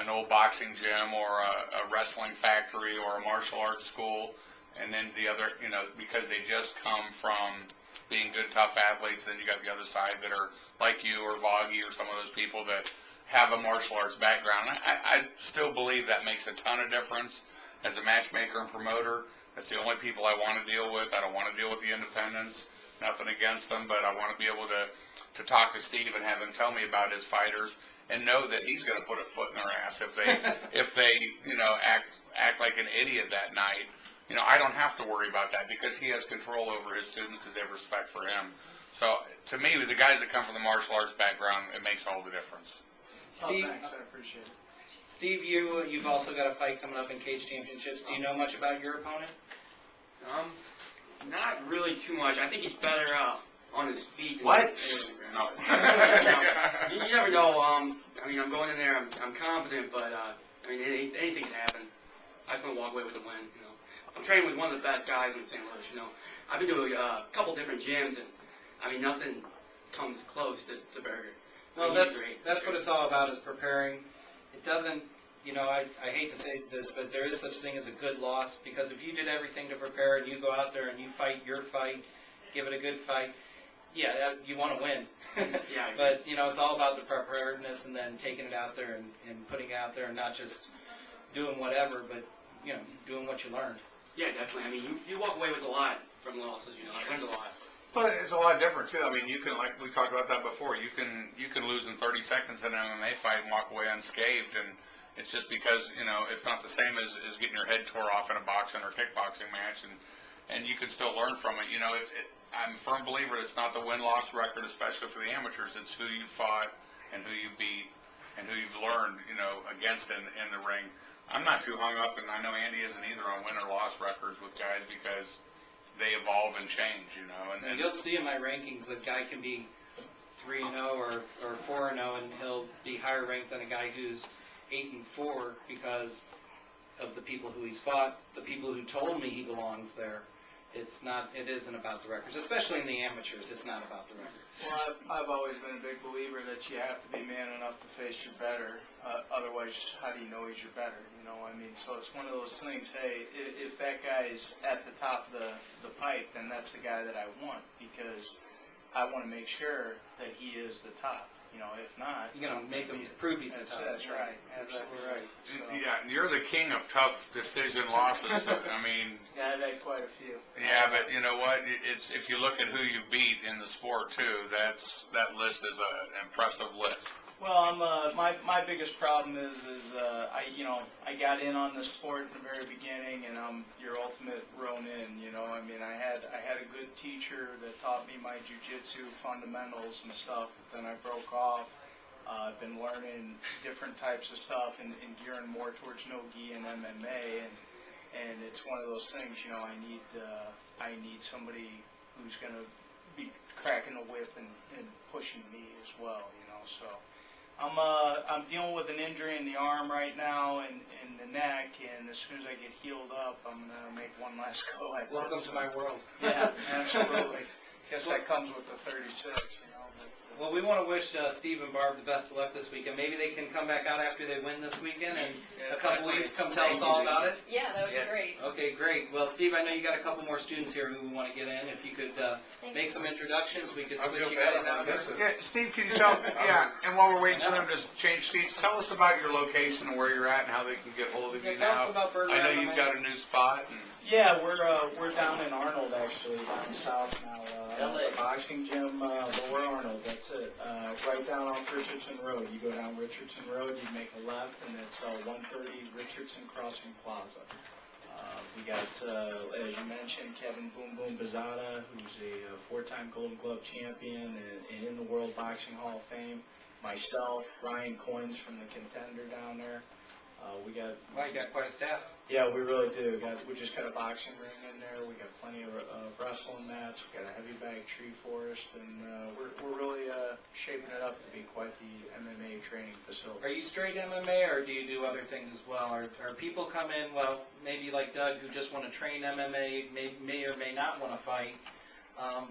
an old boxing gym or a wrestling factory or a martial arts school, and then the other, because they just come from being good, tough athletes. Then you got the other side that are like you or Voggy or some of those people that have a martial arts background. I still believe that makes a ton of difference as a matchmaker and promoter. That's the only people I want to deal with. I don't want to deal with the independents. Nothing against them, but I want to be able to talk to Steve and have him tell me about his fighters and know that he's going to put a foot in their ass if they act like an idiot that night. I don't have to worry about that because he has control over his students because they have respect for him. So to me, with the guys that come from the martial arts background, it makes all the difference. Steve, thanks, I appreciate it. Steve, you've also got a fight coming up in Cage Championships. Do you know much about your opponent? Not really too much. I think he's better on his feet. What? No. You never know. I mean, I'm going in there. I'm confident, but anything can happen. I just want to walk away with a win. I'm training with one of the best guys in St. Louis. I've been to a couple different gyms, and nothing comes close to Berger. Well, that's what it's all about, is preparing. It doesn't, I hate to say this, but there is such thing as a good loss, because if you did everything to prepare and you go out there and you fight your fight, give it a good fight, yeah, you want to win. Yeah. But, it's all about the preparedness and then taking it out there and putting it out there and not just doing whatever, but, doing what you learned. Yeah, definitely. I mean, you walk away with a lot from losses. I learned a lot. But it's a lot different too. I mean, you can, like we talked about that before, you can lose in 30 seconds in an MMA fight and walk away unscathed, and it's just because it's not the same as getting your head tore off in a boxing or kickboxing match, and you can still learn from it. I'm a firm believer it's not the win-loss record, especially for the amateurs. It's who you fought and who you beat and who you've learned against in the ring. I'm not too hung up, and I know Andy isn't either, on win or loss records with guys because they evolve and change, And you'll see in my rankings, the guy can be 3-0 or 4-0, and he'll be higher ranked than a guy who's 8-4 because of the people who he's fought, the people who told me he belongs there. It isn't about the records, especially in the amateurs. It's not about the records. Well, I've always been a big believer that you have to be man enough to face your better. Otherwise, how do you know he's your better? So it's one of those things. Hey, if that guy's at the top of the pipe, then that's the guy that I want, because I want to make sure that he is the top. If not, you're gonna make him prove he's the top. That's right. Absolutely right. So. Yeah, you're the king of tough decision losses. Yeah, I've had quite a few. Yeah, but you know what? It's if you look at who you beat in the sport too, that list is an impressive list. Well, my biggest problem is I got in on the sport in the very beginning, and I'm your ultimate Ronin. I had a good teacher that taught me my jiu-jitsu fundamentals and stuff. But then I broke off. I've been learning different types of stuff and gearing more towards no-gi and MMA, and it's one of those things. I need somebody who's gonna be cracking the whip and pushing me as well. So. I'm dealing with an injury in the arm right now and in the neck, and as soon as I get healed up, I'm going to make one last go at this. Welcome to my world. Yeah, absolutely. Guess that comes with the 36, Well, we want to wish Steve and Barb the best of luck this weekend. Maybe they can come back out after they win this weekend, and a couple weeks come tell us all about it. Yeah, that would be great. Okay, great. Well, Steve, I know you got a couple more students here who want to get in. If you could make some introductions, we could switch you guys out here. Yeah, Steve, can you tell? Yeah, and while we're waiting for them to change seats, tell us about your location and where you're at and how they can get hold of you now. Tell us about Berger I know MMA. you've got a new spot. Yeah, we're down in Arnold, actually, down south now. LA. The boxing gym, Lower Arnold, that's it. Right down off Richardson Road. You go down Richardson Road, you make a left, and it's 130 Richardson Crossing Plaza. We got, as you mentioned, Kevin Boom Boom Bazada, who's a four-time Golden Glove champion and in the World Boxing Hall of Fame. Myself, Ryan Coins from the Contender down there. Well, you got quite a staff. Yeah, we really do. We just got a boxing ring in there. We got plenty of wrestling mats. We got a heavy bag tree forest, and we're really shaping it up to be quite the MMA training facility. Are you straight MMA, or do you do other things as well? Are people come in, well, maybe like Doug, who just want to train MMA, may or may not want to fight?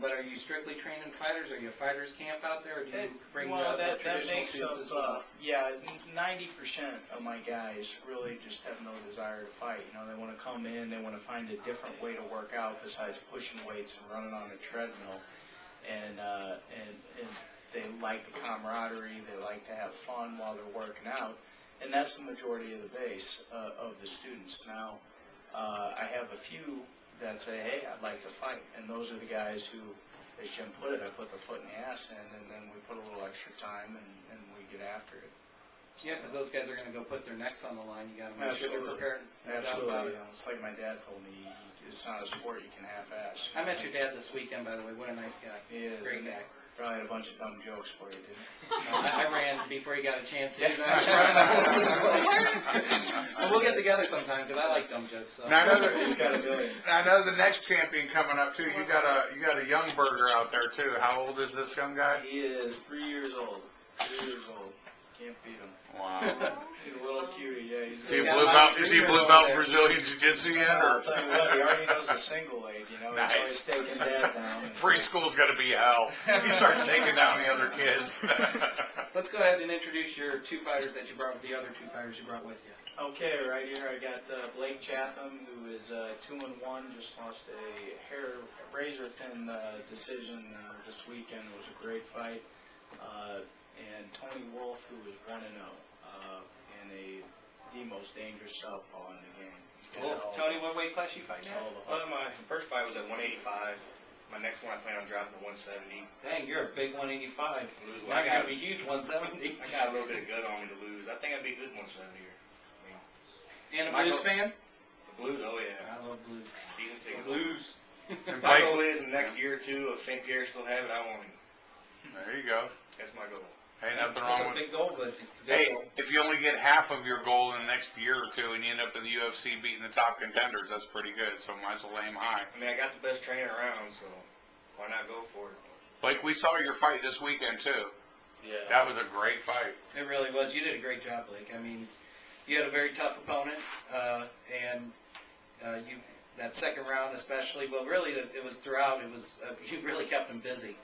But are you strictly training fighters? Are you a fighters camp out there, or do you bring Well, the that traditional makes students up, as well? yeah, 90% of my guys really just have no desire to fight. You know, they want to come in, they want to find a different way to work out besides pushing weights and running on a treadmill. And they like the camaraderie, they like to have fun while they're working out. And that's the majority of the base of the students. Now, I have a few that say, hey, I'd like to fight. And those are the guys who, as Jim put it, I put the foot in the ass in, and then we put a little extra time and we get after it. Yeah, because those guys are going to go put their necks on the line. You got to make sure they're prepared. No doubt Absolutely. about it. You know, it's like my dad told me, it's not a sport you can half-ass. I met your dad this weekend, by the way. What a nice guy. He is. Great guy. Probably had a bunch of dumb jokes for you, didn't I ran before he got a chance to. Well, we'll get together sometime because I like dumb jokes. So. Now, I know he? He's got a million. I know the next champion coming up too. You got a young burger out there too. How old is this young guy? He is 3 years old. 3 years old. Can't beat him. Wow. He's a little cutie, yeah. Is he blue belt? Is he blue belt Brazilian Jiu-Jitsu yet? I'll Or? tell you what, he already knows a single leg, you know. Nice. He's always taking dad down. Preschool's got to be hell. You start taking down the other kids. Let's go ahead and introduce your two fighters that you brought with the other two fighters you brought with you. Okay, right here I got Blake Chatham, who is 2-1, just lost a razor-thin decision this weekend. It was a great fight. And Tony Wolf, who is 1-0, and the most dangerous southpaw in the game. Cool. Tony, what weight class you fight now? My first fight was at 185. My next one I plan on dropping to 170. Dang, you're a big 185. Lose Now you're going to be huge 170. I got a little bit of gut on me to lose. I think I'd be a good 170er. And a Blues fan? The Blues, oh yeah. I love Blues. Season ticket. Blues. And My Blake, goal is in the next year or two, if St. Pierre still have it, I want it. there you go. That's my goal. Ain't nothing That's wrong a with. big goal, but it's a good Hey, goal. if you only get half of your goal in the next year or two, and you end up in the UFC beating the top contenders, that's pretty good. So might as well aim high. I mean, I got the best trainer around, so why not go for it? Blake, we saw your fight this weekend too. Yeah. That was a great fight. It really was. You did a great job, Blake. I mean, you had a very tough opponent, and you that second round especially. Well, really, it was throughout. It was you really kept him busy.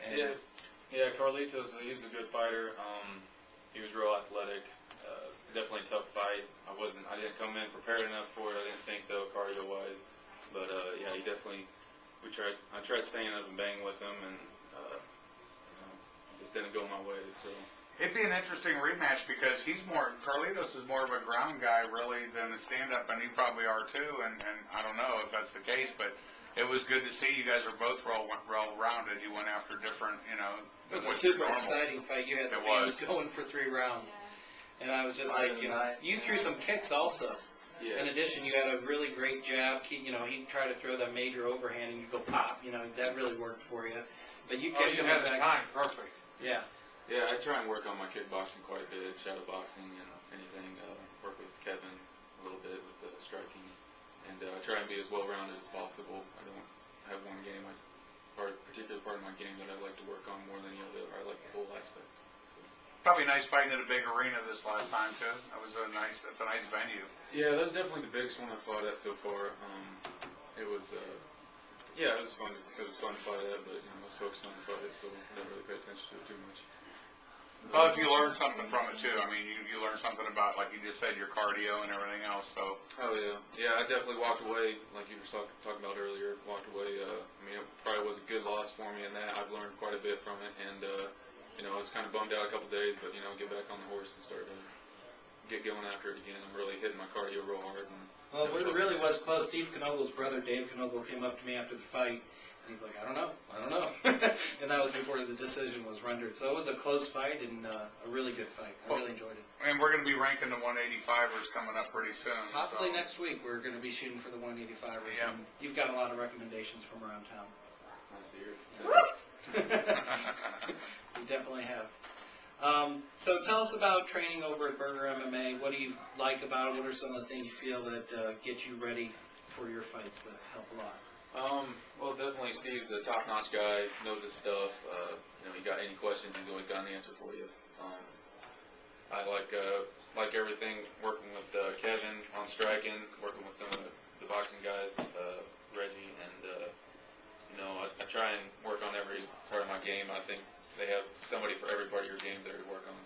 And Yeah, Carlitos, he's a good fighter. He was real athletic. Definitely a tough fight. I didn't come in prepared enough for it. I didn't think though, cardio-wise. But yeah, I tried staying up and banging with him, and it just didn't go my way. So. It'd be an interesting rematch because Carlitos is more of a ground guy really than a stand-up, and you probably are too. And I don't know if that's the case, but it was good to see you guys are both well-rounded. You went after different, it was a what's super normal. exciting fight. You had the It was. fans going for 3 rounds, and I was just like, you threw some kicks also. Yeah. In addition, you had a really great jab. He'd try to throw that major overhand, and you'd go pop. That really worked for you. But you kept him back. time perfect. Yeah. Yeah, I try and work on my kickboxing quite a bit, shadow boxing and anything. Work with Kevin a little bit with the striking, and try and be as well-rounded as possible. I don't have one game, particular part of my game that I like to work on more than the other. I like the whole aspect. So. Probably nice fighting at a big arena this last time too. That's a nice venue. Yeah, that's definitely the biggest one I fought at so far. It was, yeah, it was fun. It was fun to fight at, but I was focused on the fight, so I didn't really pay attention to it too much. Well, if you learn something from it too, I mean, you learn something about, like you just said, your cardio and everything else. So. Oh yeah, I definitely walked away, like you were talking about earlier. Walked away. It probably was a good loss for me in that I've learned quite a bit from it, and I was kind of bummed out a couple days, but get back on the horse and start to get going after it again. I'm really hitting my cardio real hard. Well, it really was close. Steve Knogle's brother, Dave Knogle, came up to me after the fight. He's like, I don't know. And that was before the decision was rendered. So it was a close fight and a really good fight. I really enjoyed it. And we're going to be ranking the 185ers coming up pretty soon. Possibly so. next week we're going to be shooting for the 185ers. Yeah. And you've got a lot of recommendations from around town. It's nice to hear. You definitely have. So tell us about training over at Burger MMA. What do you like about it? What are some of the things you feel that get you ready for your fights that help a lot? Well, definitely Steve's a top-notch guy, knows his stuff. You got any questions, he's always got an answer for you. I like everything, working with Kevin on striking, working with some of the boxing guys, Reggie, and No, I try and work on every part of my game. I think they have somebody for every part of your game there to work on.